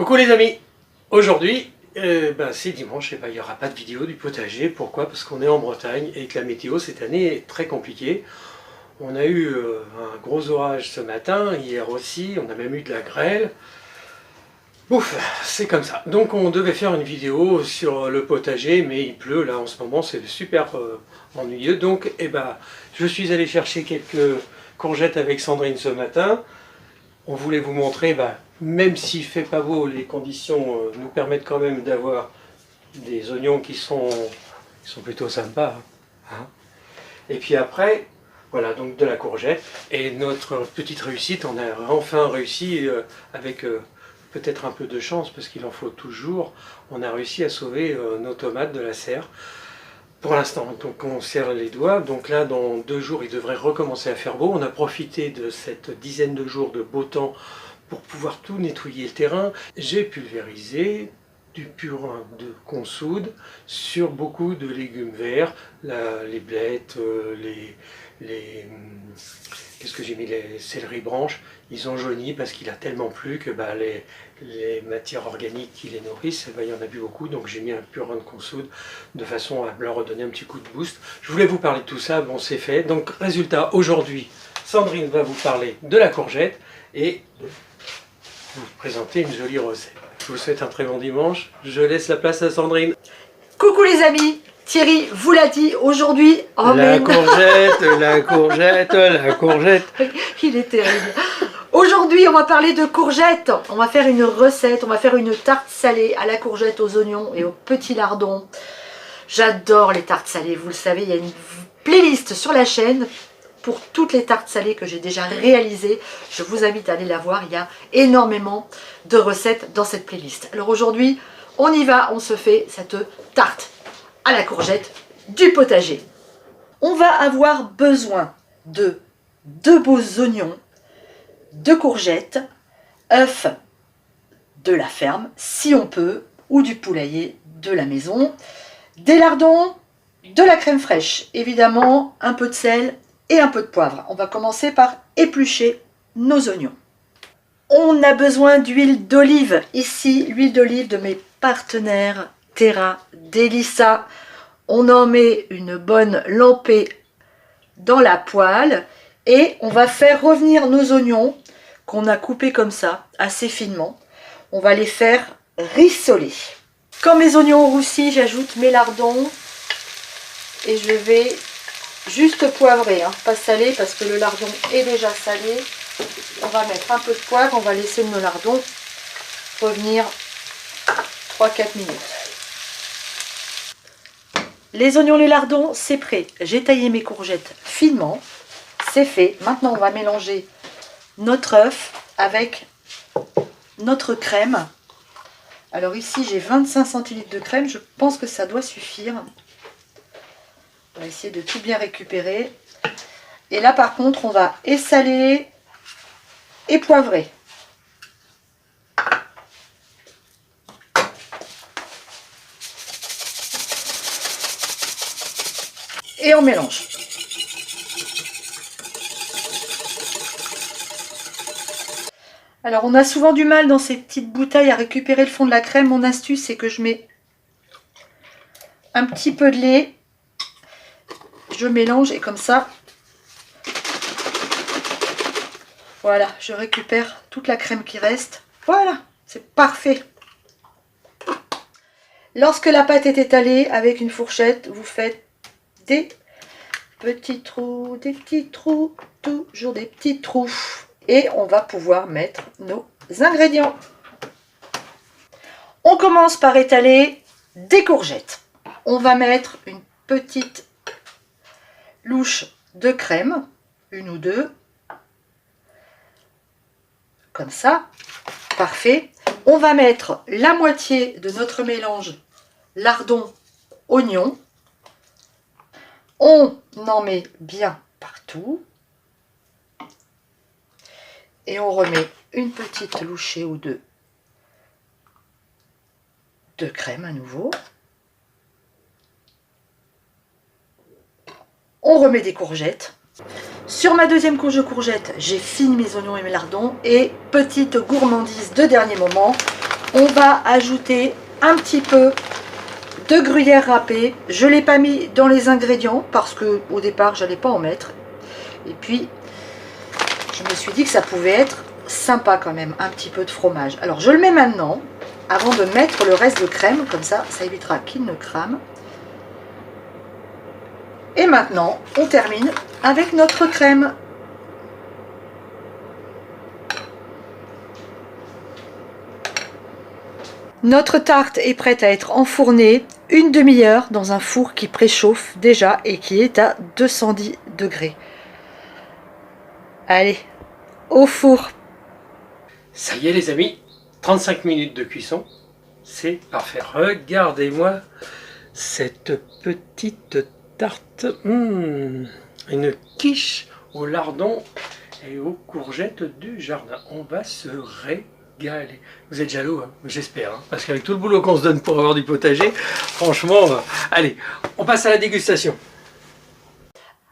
Coucou les amis, aujourd'hui c'est dimanche et il n'y aura pas de vidéo du potager. Pourquoi? Parce qu'on est en Bretagne et que la météo cette année est très compliquée. On a eu un gros orage ce matin, hier aussi, on a même eu de la grêle. Ouf, c'est comme ça. Donc on devait faire une vidéo sur le potager, mais il pleut là en ce moment, c'est super ennuyeux. Donc je suis allé chercher quelques courgettes avec Sandrine ce matin. On voulait vous montrer, même s'il fait pas beau, les conditions nous permettent quand même d'avoir des oignons qui sont plutôt sympas. Hein. Et puis après, voilà, donc de la courgette. Et notre petite réussite, on a enfin réussi, avec peut-être un peu de chance, parce qu'il en faut toujours, on a réussi à sauver nos tomates de la serre. Pour l'instant, donc on serre les doigts. Donc là, dans 2 jours, il devrait recommencer à faire beau. On a profité de cette dizaine de jours de beau temps pour pouvoir tout nettoyer le terrain. J'ai pulvérisé du purin de consoude sur beaucoup de légumes verts, les blettes, qu'est-ce que j'ai mis, les céleri branches. Ils ont jauni parce qu'il a tellement plu que les matières organiques qui les nourrissent, il y en a plus beaucoup, donc j'ai mis un purin de consoude de façon à leur redonner un petit coup de boost. Je voulais vous parler de tout ça, bon c'est fait. Donc résultat, aujourd'hui, Sandrine va vous parler de la courgette et vous présenter une jolie recette. Je vous souhaite un très bon dimanche, je laisse la place à Sandrine. Coucou les amis, Thierry vous l'a dit aujourd'hui. Oh la courgette, la courgette, la courgette. Il est terrible. Aujourd'hui, on va parler de courgettes. On va faire une recette, on va faire une tarte salée à la courgette, aux oignons et aux petits lardons. J'adore les tartes salées, vous le savez, il y a une playlist sur la chaîne pour toutes les tartes salées que j'ai déjà réalisées. Je vous invite à aller la voir, il y a énormément de recettes dans cette playlist. Alors aujourd'hui, on y va, on se fait cette tarte à la courgette du potager. On va avoir besoin de 2 beaux oignons, 2 courgettes, œufs de la ferme, si on peut, ou du poulailler de la maison, des lardons, de la crème fraîche, évidemment, un peu de sel et un peu de poivre. On va commencer par éplucher nos oignons. On a besoin d'huile d'olive. Ici, l'huile d'olive de mes partenaires Terra Delissa. On en met une bonne lampée dans la poêle et on va faire revenir nos oignons qu'on a coupés comme ça, assez finement. On va les faire rissoler. Quand mes oignons ont roussi, j'ajoute mes lardons et je vais juste poivrer, pas salé parce que le lardon est déjà salé. On va mettre un peu de poivre, on va laisser nos lardons revenir 3-4 minutes. Les oignons, les lardons, c'est prêt. J'ai taillé mes courgettes finement, c'est fait. Maintenant, on va mélanger notre œuf avec notre crème. Alors ici, j'ai 25 centilitres de crème. Je pense que ça doit suffire. On va essayer de tout bien récupérer. Et là, par contre, on va essaler et poivrer. Et on mélange. Alors on a souvent du mal dans ces petites bouteilles à récupérer le fond de la crème. Mon astuce, c'est que je mets un petit peu de lait, je mélange et comme ça, voilà, je récupère toute la crème qui reste. Voilà, c'est parfait. Lorsque la pâte est étalée, avec une fourchette, vous faites des petits trous, toujours des petits trous. Et on va pouvoir mettre nos ingrédients. On commence par étaler des courgettes. On va mettre une petite louche de crème, 1 ou 2. Comme ça, parfait. On va mettre la moitié de notre mélange lardon, oignon. On en met bien partout. Et on remet une petite louchée ou 2 de crème à nouveau. On remet des courgettes. Sur ma deuxième couche de courgettes, j'ai fini mes oignons et mes lardons. Et petite gourmandise de dernier moment, on va ajouter un petit peu de gruyère râpée. Je ne l'ai pas mis dans les ingrédients parce que au départ, j'allais pas en mettre. Et puis, je me suis dit que ça pouvait être sympa quand même, un petit peu de fromage. Alors, je le mets maintenant, avant de mettre le reste de crème, comme ça évitera qu'il ne crame. Et maintenant, on termine avec notre crème. Notre tarte est prête à être enfournée une demi-heure dans un four qui préchauffe déjà et qui est à 210 degrés. Allez, au four. Ça y est les amis, 35 minutes de cuisson, c'est parfait. Regardez-moi cette petite tarte, une quiche au lardon et aux courgettes du jardin. On va se régaler. Vous êtes jaloux, hein, j'espère, hein, parce qu'avec tout le boulot qu'on se donne pour avoir du potager, franchement, allez, on passe à la dégustation.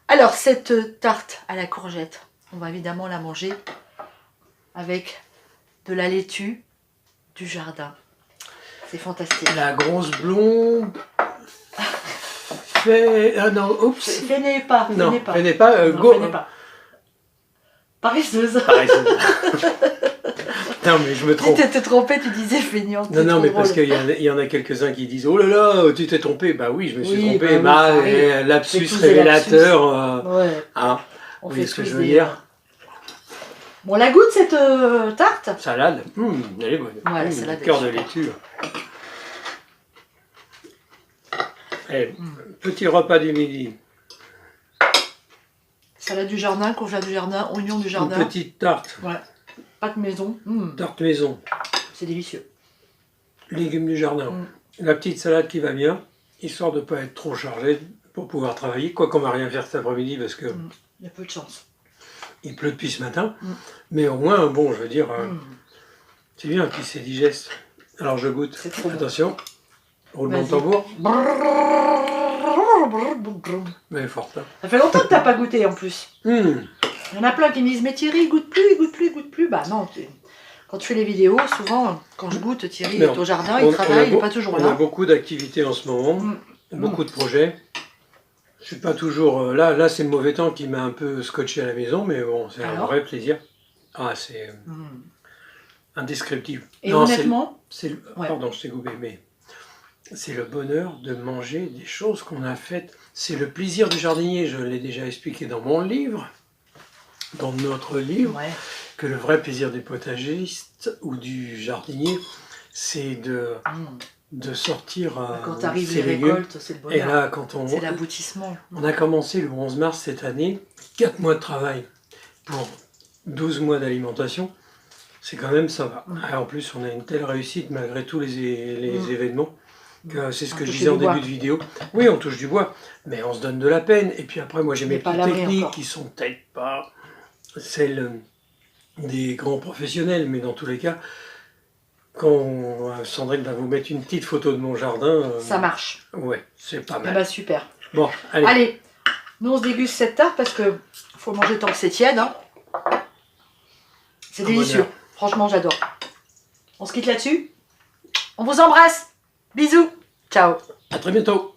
Alors cette tarte à la courgette, on va évidemment la manger avec de la laitue du jardin. C'est fantastique. La grosse blonde fait... Ah non, oups. Fainéez pas. Non, Fainéez pas. fainéez pas. Non, Go. fainéez pas. Paresseuse. Paresseuse. Non mais je me trompe. Tu t'étais trompé, tu disais feignante. Non, non, mais parce qu'il y en a quelques-uns qui disent « Oh là là, tu t'es trompé !» Bah oui, je me suis trompé. Bah oui, lapsus révélateur. Ouais. Hein, On vous fait voyez ce que tous je veux des- dire? Bon, la goûte cette tarte. Salade, elle est bonne. Ouais, la salade Le cœur est de super. laitue. Et, petit repas du midi. Salade du jardin, courgette du jardin, oignon du jardin. Une petite tarte. Ouais. Pâte maison. Tarte maison. C'est délicieux. Légumes du jardin. La petite salade qui va bien, histoire de ne pas être trop chargé pour pouvoir travailler. Quoi qu'on va rien faire cet après-midi parce que Il y a peu de chance. il pleut depuis ce matin. Mais au moins, bon, je veux dire, c'est bien, puis c'est digeste. Alors je goûte. C'est trop bon. Attention, roulement de Vas-y. tambour. Mais forte. Hein. Ça fait longtemps que t'as pas goûté en plus. Hum. Il y en a plein qui me disent mais Thierry, il goûte plus, il goûte plus, il goûte plus. Bah non, quand tu fais les vidéos, souvent, quand je goûte, Thierry il est au jardin, il travaille, il n'est pas toujours On a là. beaucoup d'activités en ce moment, beaucoup de projets. Je suis pas toujours là. Là, c'est le mauvais temps qui m'a un peu scotché à la maison, mais bon, c'est un vrai plaisir. Ah, c'est indescriptible. Et non, honnêtement, pardon, je t'ai coupé, mais c'est le bonheur de manger des choses qu'on a faites. C'est le plaisir du jardinier. Je l'ai déjà expliqué dans mon livre, dans notre livre, que le vrai plaisir du potageriste ou du jardinier, c'est de sortir quand tu arrives ses les légumes. récoltes, c'est le bonheur. Et là, c'est l'aboutissement. On a commencé le 11 mars cette année, 4 mois de travail pour 12 mois d'alimentation. C'est quand même ça va. Et en plus, on a une telle réussite malgré tous les événements. C'est ce que je disais en début de vidéo. Oui, on touche du bois, mais on se donne de la peine. Et puis après, moi j'ai mes petites techniques qui sont peut-être pas celles des grands professionnels, mais dans tous les cas, quand Sandrine va vous mettre une petite photo de mon jardin... ça marche. Ouais, c'est pas mal. Bah super. Bon, allez. Allez, nous on se déguste cette tarte parce que faut manger tant que c'est tiède. Hein. C'est délicieux. Franchement, j'adore. On se quitte là-dessus. On vous embrasse. Bisous. Ciao. À très bientôt.